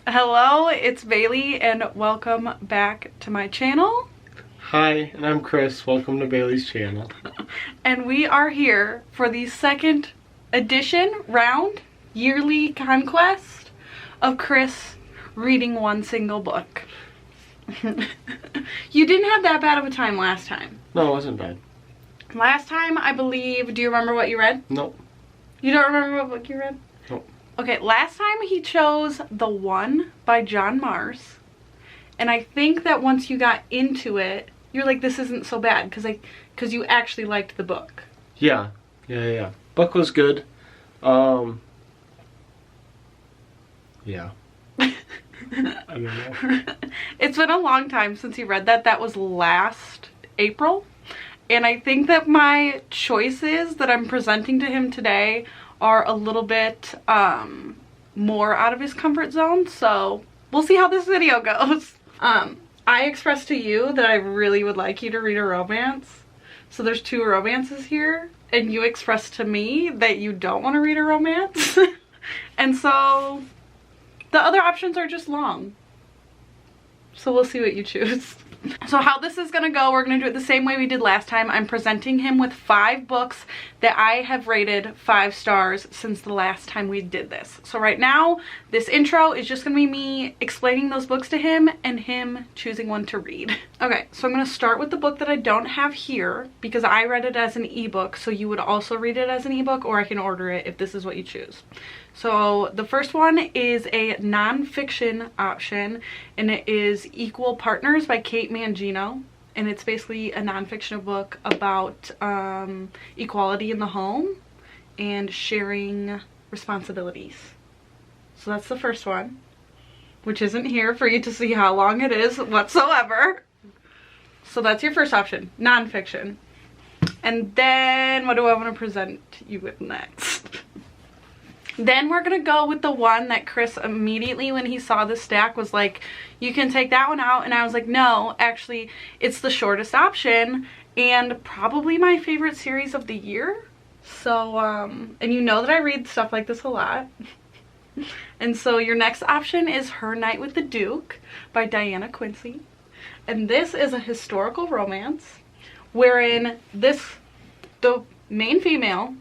Hello, it's Bailey and welcome back to my channel. Hi, and I'm Chris. Welcome to Bailey's channel. And we are here for the second edition round yearly conquest of Chris reading one single book. You didn't have that bad of a time last time. No, it wasn't bad. Last time, I believe, do you remember what you read? Nope. You don't remember what book you read? Nope. Okay, last time he chose The One by John Marrs. And I think that once you got into it, you're like, this isn't so bad, because you actually liked the book. Yeah. Book was good. Yeah. I don't know. It's been a long time since he read that. That was last April. And I think that my choices that I'm presenting to him today are a little bit more out of his comfort zone. So we'll see how this video goes. I expressed to you that I really would like you to read a romance. So there's two romances here. And you expressed to me that you don't want to read a romance. And so the other options are just long. So we'll see what you choose. So how this is gonna go, we're gonna do it the same way we did last time. I'm presenting him with 5 books that I have rated 5 stars since the last time we did this. So right now, this intro is just gonna be me explaining those books to him and him choosing one to read. Okay, so I'm gonna start with the book that I don't have here because I read it as an ebook, so you would also read it as an ebook, or I can order it if this is what you choose. So the first one is a non-fiction option, and it is Equal Partners by Kate Mangino. And it's basically a non-fiction book about equality in the home and sharing responsibilities. So that's the first one, which isn't here for you to see how long it is whatsoever. So that's your first option, non-fiction. And then what do I want to present you with next? Then we're gonna go with the one that Chris immediately when he saw the stack was like, you can take that one out. And I was like, no, actually it's the shortest option and probably my favorite series of the year. So and you know that I read stuff like this a lot. And so your next option is Her Night with the Duke by Diana Quincy. And this is a historical romance wherein the main female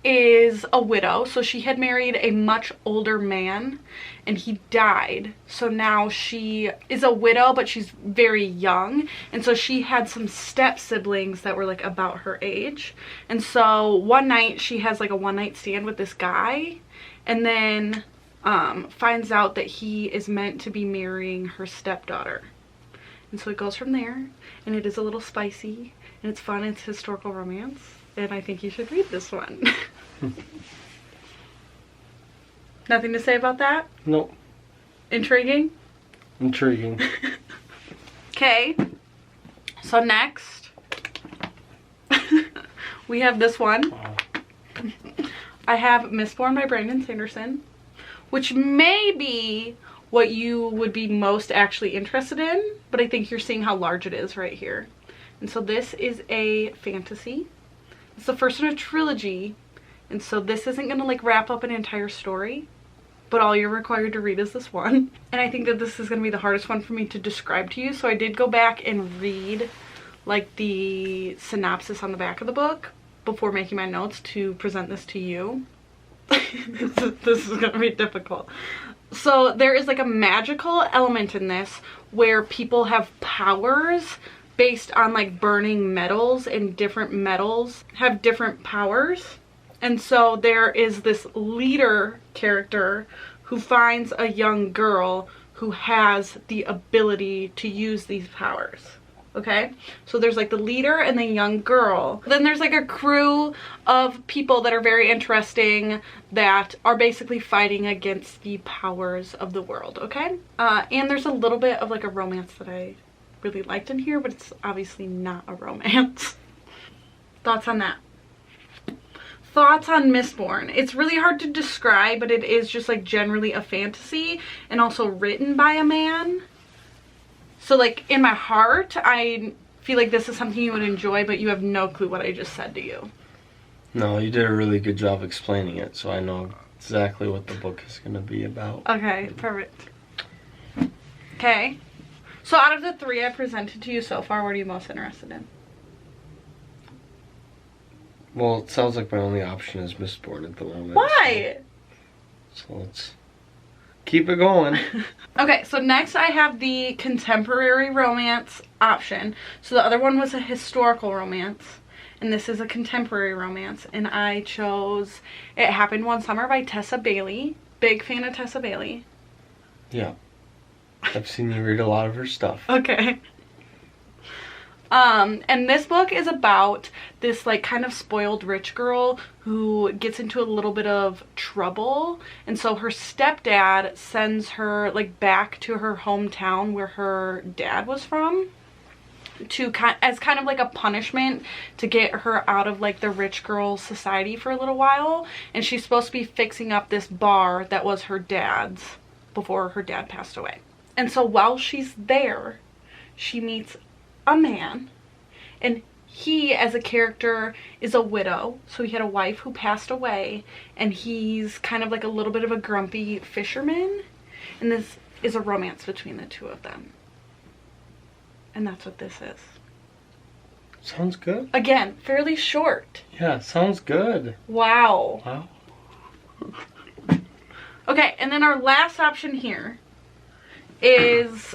is a widow. So she had married a much older man and he died. So now she is a widow, but she's very young. And so she had some step siblings that were like about her age. And so one night she has like a one night stand with this guy and then finds out that he is meant to be marrying her stepdaughter. And so it goes from there, and it is a little spicy and it's fun. It's historical romance. And I think you should read this one. Nothing to say about that? Nope. Intriguing? Intriguing. Okay. So next, we have this one. Wow. I have Mistborn by Brandon Sanderson, which may be what you would be most actually interested in, but I think you're seeing how large it is right here. And so this is a fantasy. It's the first in a trilogy, and so this isn't gonna like wrap up an entire story, but all you're required to read is this one. And I think that this is gonna be the hardest one for me to describe to you, so I did go back and read like the synopsis on the back of the book before making my notes to present this to you. This is gonna be difficult. So there is like a magical element in this where people have powers based on like burning metals, and different metals have different powers. And so there is this leader character who finds a young girl who has the ability to use these powers. Okay, so there's like the leader and the young girl. Then there's like a crew of people that are very interesting that are basically fighting against the powers of the world. Okay, and there's a little bit of like a romance that I really liked in here, but it's obviously not a romance. Thoughts on that? Thoughts on Mistborn? It's really hard to describe, but it is just like generally a fantasy and also written by a man. So like in my heart, I feel like this is something you would enjoy, but you have no clue what I just said to you. No, you did a really good job explaining it, so I know exactly what the book is going to be about. Okay, perfect. Okay. So out of the 3 I presented to you so far, what are you most interested in? Well, it sounds like my only option is Mistborn at the moment. Why? So let's keep it going. Okay, so next I have the contemporary romance option. So the other one was a historical romance, and this is a contemporary romance, and I chose It Happened One Summer by Tessa Bailey. Big fan of Tessa Bailey. Yeah. I've seen you read a lot of her stuff. Okay. And this book is about this like kind of spoiled rich girl who gets into a little bit of trouble, and so her stepdad sends her like back to her hometown where her dad was from as kind of like a punishment to get her out of like the rich girl society for a little while. And she's supposed to be fixing up this bar that was her dad's before her dad passed away. And so while she's there, she meets a man, and he as a character is a widow, so he had a wife who passed away, and he's kind of like a little bit of a grumpy fisherman, and this is a romance between the two of them, and that's what this is. Sounds good. Again, fairly short. Yeah, sounds good. Wow. Wow. Okay, and then our last option here is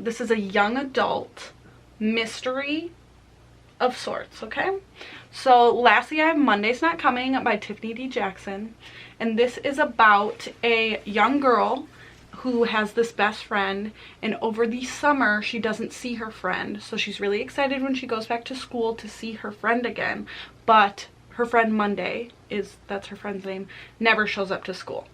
this is a young adult mystery of sorts. Okay, so lastly I have Monday's Not Coming by Tiffany D. Jackson, and this is about a young girl who has this best friend, and over the summer she doesn't see her friend, so she's really excited when she goes back to school to see her friend again, but her friend Monday, that's her friend's name, never shows up to school.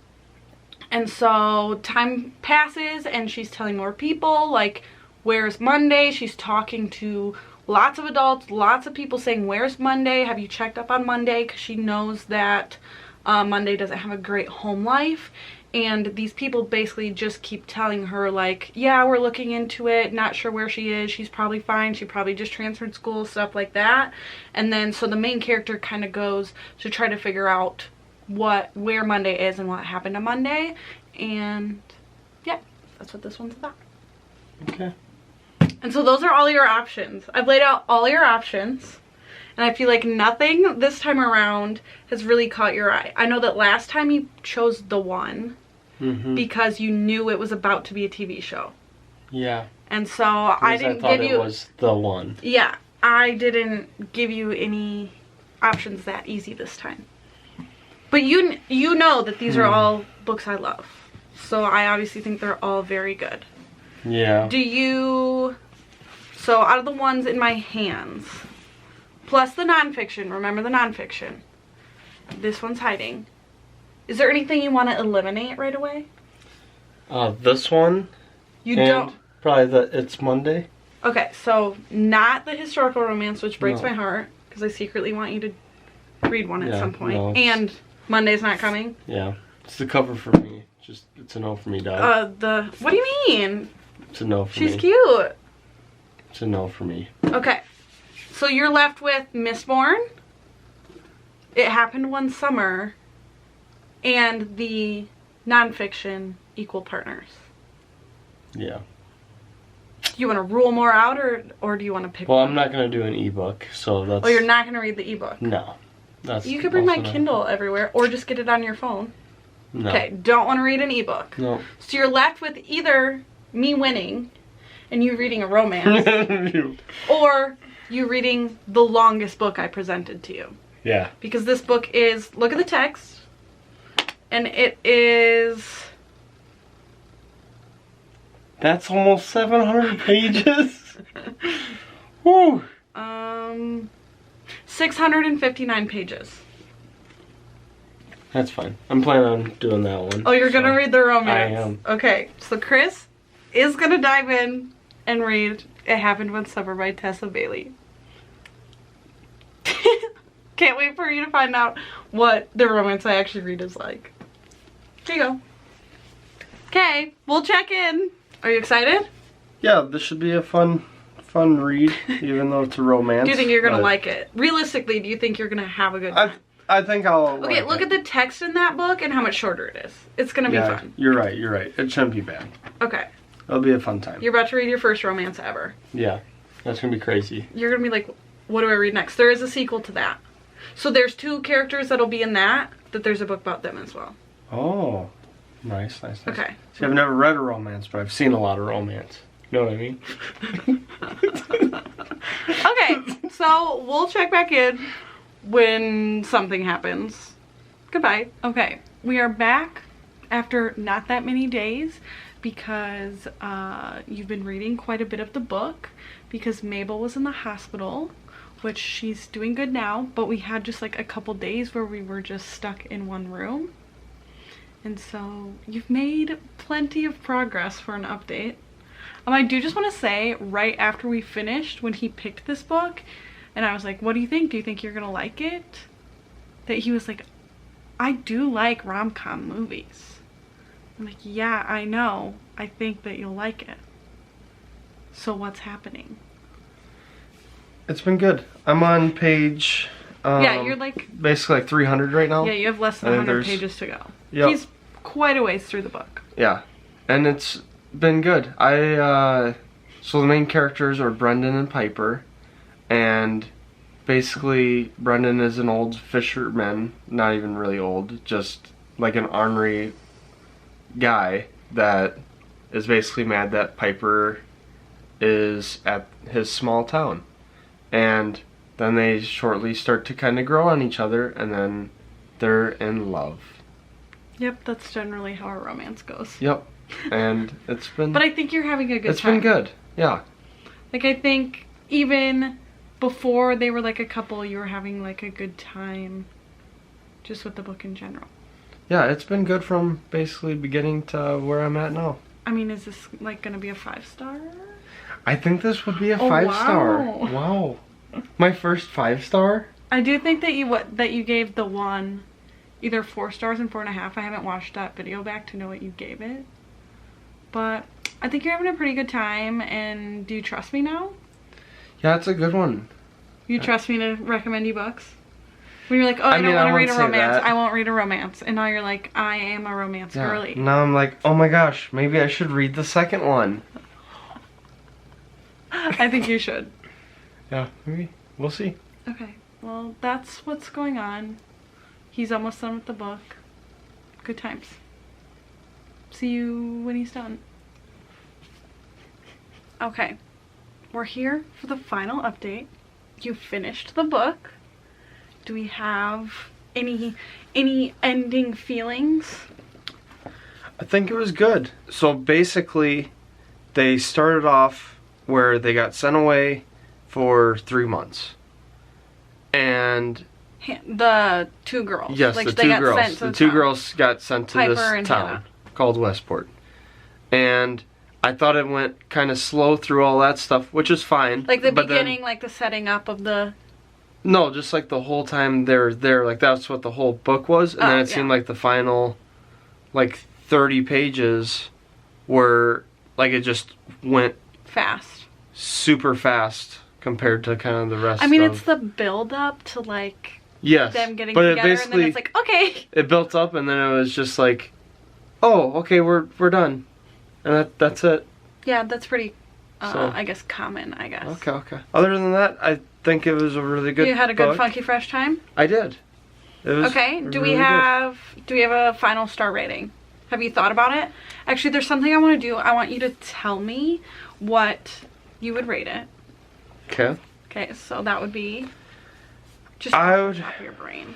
And so time passes and she's telling more people, like, where's Monday? She's talking to lots of adults, lots of people saying, where's Monday? Have you checked up on Monday? Because she knows that Monday doesn't have a great home life. And these people basically just keep telling her, like, yeah, we're looking into it, not sure where she is, she's probably fine, she probably just transferred school, stuff like that. And then so the main character kind of goes to try to figure out where Monday is and what happened to Monday. And yeah, that's what this one's about. Okay. And so those are all your options. I've laid out all your options, and I feel like nothing this time around has really caught your eye. I know that last time you chose The One because you knew it was about to be a TV show. Yeah. And so I didn't give you... it was The One. Yeah, I didn't give you any options that easy this time. But you know that these are all books I love. So I obviously think they're all very good. Yeah. So out of the ones in my hands, plus the nonfiction, remember the nonfiction, this one's hiding. Is there anything you want to eliminate right away? This one. You don't? Probably It's Monday. Okay, so not the historical romance, which breaks my heart, because I secretly want you to read one at some point. No. And Monday's Not Coming. Yeah. It's the cover for me. It's a no for me, dog. What do you mean? It's a no for me. She's cute. It's a no for me. Okay. So you're left with Mistborn, It Happened One Summer, and the nonfiction Equal Partners. Yeah. Do you want to rule more out, or do you want to pick Well, one? I'm not going to do an ebook, so that's... Oh, you're not going to read the ebook? No. You could bring my Kindle everywhere, or just get it on your phone. No. Okay, don't want to read an ebook. No. So you're left with either me winning and you reading a romance, or you reading the longest book I presented to you. Yeah. Because this book is, look at the text, and it is... That's almost 700 pages. Woo. 659 pages. That's fine. I'm planning on doing that one. Oh, you're gonna read the romance? I am. Okay, so Chris is gonna dive in and read It Happened One Summer by Tessa Bailey. Can't wait for you to find out what the romance I actually read is like. Here you go. Okay, we'll check in. Are you excited? Yeah, this should be a fun read, even though it's a romance. Do you think you're gonna like it? Realistically, do you think you're gonna have a good time? I think I'll. Okay, look at the text in that book and how much shorter it is. It's gonna be fun. You're right. It shouldn't be bad. Okay. It'll be a fun time. You're about to read your first romance ever. Yeah, that's gonna be crazy. You're gonna be like, what do I read next? There is a sequel to that. So there's 2 characters that'll be in that there's a book about them as well. Oh, nice. Okay. See, I've never read a romance, but I've seen a lot of romance. You know what I mean? Okay, so we'll check back in when something happens. Goodbye. Okay, we are back after not that many days because you've been reading quite a bit of the book because Mabel was in the hospital, which she's doing good now, but we had just like a couple days where we were just stuck in one room. And so you've made plenty of progress for an update. I do just want to say, right after we finished, when he picked this book, and I was like, what do you think? Do you think you're going to like it? That he was like, I do like rom-com movies. I'm like, yeah, I know. I think that you'll like it. So what's happening? It's been good. I'm on page... yeah, you're like... basically like 300 right now. Yeah, you have less than 100 pages to go. Yep. He's quite a ways through the book. Yeah, and it's been good. So the main characters are Brendan and Piper, and basically Brendan is an old fisherman, not even really old, just like an ornery guy that is basically mad that Piper is at his small town. And then they shortly start to kind of grow on each other, and then they're in love. Yep, that's generally how a romance goes. Yep, and it's been... But I think you're having a good time. It's been good, yeah. Like, I think even before they were like a couple, you were having like a good time just with the book in general. Yeah, it's been good from basically beginning to where I'm at now. I mean, is this like gonna be a 5-star? I think this would be a 5-star. Wow. My first 5-star? I do think that you gave the one either 4 stars and 4.5. I haven't watched that video back to know what you gave it. But I think you're having a pretty good time, and do you trust me now? Yeah, it's a good one. You trust me to recommend you books? When you're like, oh, I don't want to read a romance, I won't read a romance. And now you're like, I am a romance girly. Now I'm like, oh my gosh, maybe I should read the second one. I think you should. Yeah, maybe. We'll see. Okay, well, that's what's going on. He's almost done with the book. Good times. See you when he's done. Okay, we're here for the final update. You finished the book. Do we have any ending feelings? I think it was good. So basically, they started off where they got sent away for 3 months. And the 2 girls. yes, like, the they 2 got girls. Sent to the 2 town. girls got sent to Piper this and town Hannah. called Westport. And I thought it went kind of slow through all that stuff, which is fine. Like the but beginning, then, like the setting up of the... No, just like the whole time they're there, like that's what the whole book was. And then it seemed like the final, like 30 pages were, like it just went... fast. Super fast compared to kind of the rest I mean, of... it's the build up to like... Yes, them getting but together, it basically, and then it's like, okay. It built up, and then it was just like, oh, okay, we're done, and that's it. Yeah, that's pretty, So- I guess, common, I guess. Okay. Other than that, I think it was a really good You had a good, book. funky, fresh time? I did. It was Okay, do really we have a final star rating? Have you thought about it? Actually, there's something I want to do. I want you to tell me what you would rate it. good? Okay. Okay, so that would be just I off would- the top of your brain.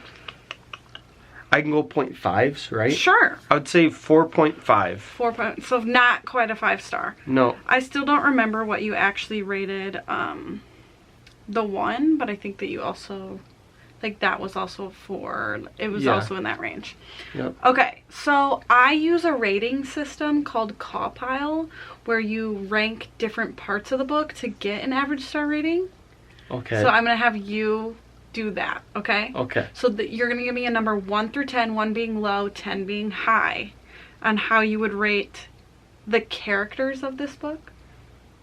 I can go 0.5s, right? Sure. I would say 4.5. 4 point, so not quite a 5-star. No. I still don't remember what you actually rated the one, but I think that you also, like, that was also it was also in that range. Yep. Okay, so I use a rating system called Cawpile, where you rank different parts of the book to get an average star rating. Okay. So I'm gonna have you do that, okay? Okay. So you're gonna give me a number 1 through 10, 1 being low, 10 being high, on how you would rate the characters of this book.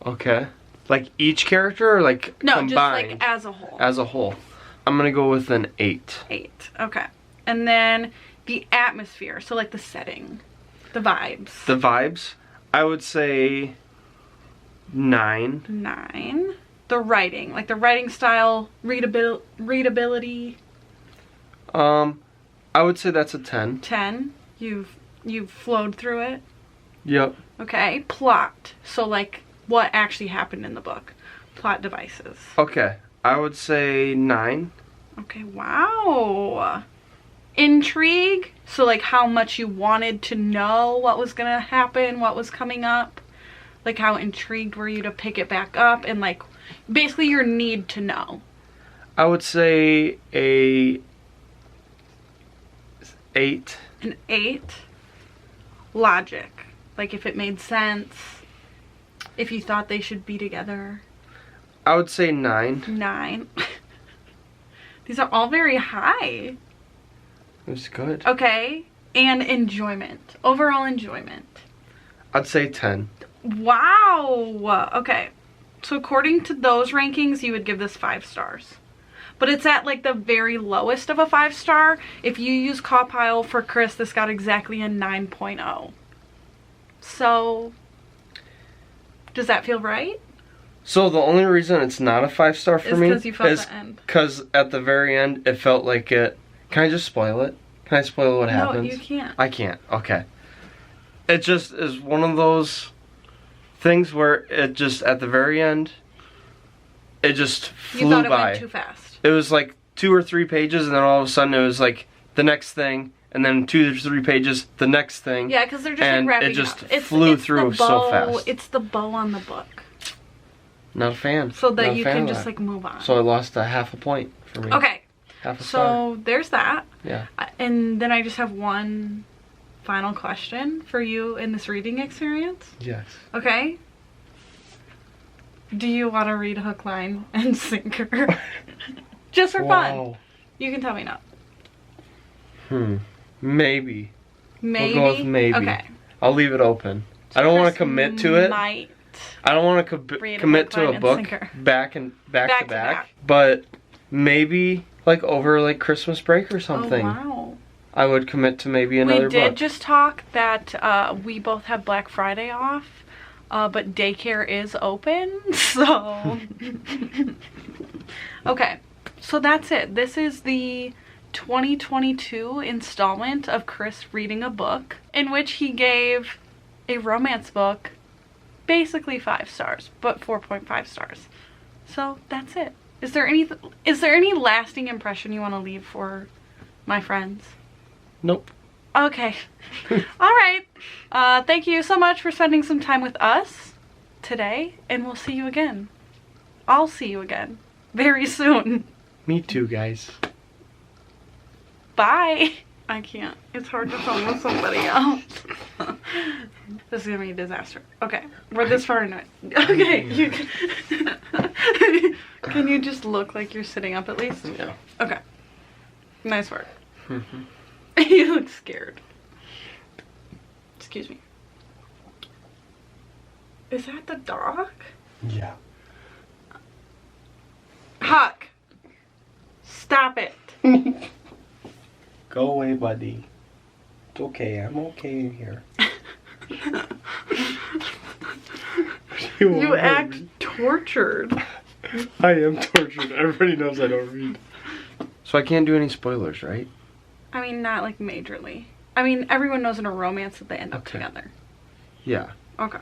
Okay. Like each character, or like No, combined? just like as a whole. As a whole. I'm gonna go with an 8. 8. Okay. And then the atmosphere, so like the setting, the vibes. The vibes, I would say 9. 9. The writing, like the writing style, readability. I would say that's a 10. 10. You've flowed through it. Yep. Okay. Plot, so like what actually happened in the book. Plot devices. Okay, I would say 9. Okay, wow. Intrigue, so like how much you wanted to know what was gonna happen, what was coming up. Like how intrigued were you to pick it back up, and like basically your need to know. I would say a 8. An 8. Logic, like if it made sense, if you thought they should be together. I would say 9. 9. These are all very high. It was good. Okay, and enjoyment, overall enjoyment. I'd say 10. Wow. Okay, so according to those rankings, you would give this 5 stars. But it's at like the very lowest of a 5-star. If you use Cawpile for Chris, this got exactly a 9.0. So, does that feel right? So the only reason it's not a 5-star for Is me 'cause you felt is the end. because at the very end it felt like it. Can I just spoil it? Can I spoil what happens? No, you can't. I can't. Okay. It just is one of those things where it just at the very end, it just flew You thought it by. went too fast. It was like 2 or 3 pages, and then all of a sudden it was like the next thing, and then 2 or 3 pages, the next thing. Yeah, because they're just and like wrapping it just up. flew through the so bow, fast. It's the bow on the book, Not a fan. so Not that a you fan can of just that. like move on. So I lost a half a point for me. Okay, Half a star. so there's that. Yeah. And then I just have one final question for you in this reading experience. Yes. Okay. Do you want to read Hook, Line, and Sinker? Just for fun. Wow. You can tell me no. Maybe. Maybe? We'll go with maybe. Okay. I'll leave it open. I don't want to commit to it. Might. I don't want to Read a commit book, to a line, and book sinker. back to Back. back. But maybe like over like Christmas break or something. Oh, wow. I would commit to maybe another We did book. just talk that we both have Black Friday off, but daycare is open, so... Okay, so that's it. This is the 2022 installment of Chris reading a book, in which he gave a romance book basically 5 stars, but 4.5 stars. So that's it. Is there any lasting impression you want to leave for my friends? Nope. Okay. All right. Thank you so much for spending some time with us today, and we'll see you again. I'll see you again very soon. Me too, guys. Bye. I can't. It's hard to film with somebody else. This is gonna be a disaster. Okay, we're this far into it. Okay, you can. Can you just look like you're sitting up at least? Yeah. Okay. Nice work. You look scared. Excuse me. Is that the dog? Yeah. Huck! Stop it. Go away, buddy. It's okay. I'm okay in here. You act tortured. I am tortured. Everybody knows I don't read. So I can't do any spoilers, right? I mean, not like majorly. I mean, everyone knows in a romance that they end up Okay. together. Yeah. Okay.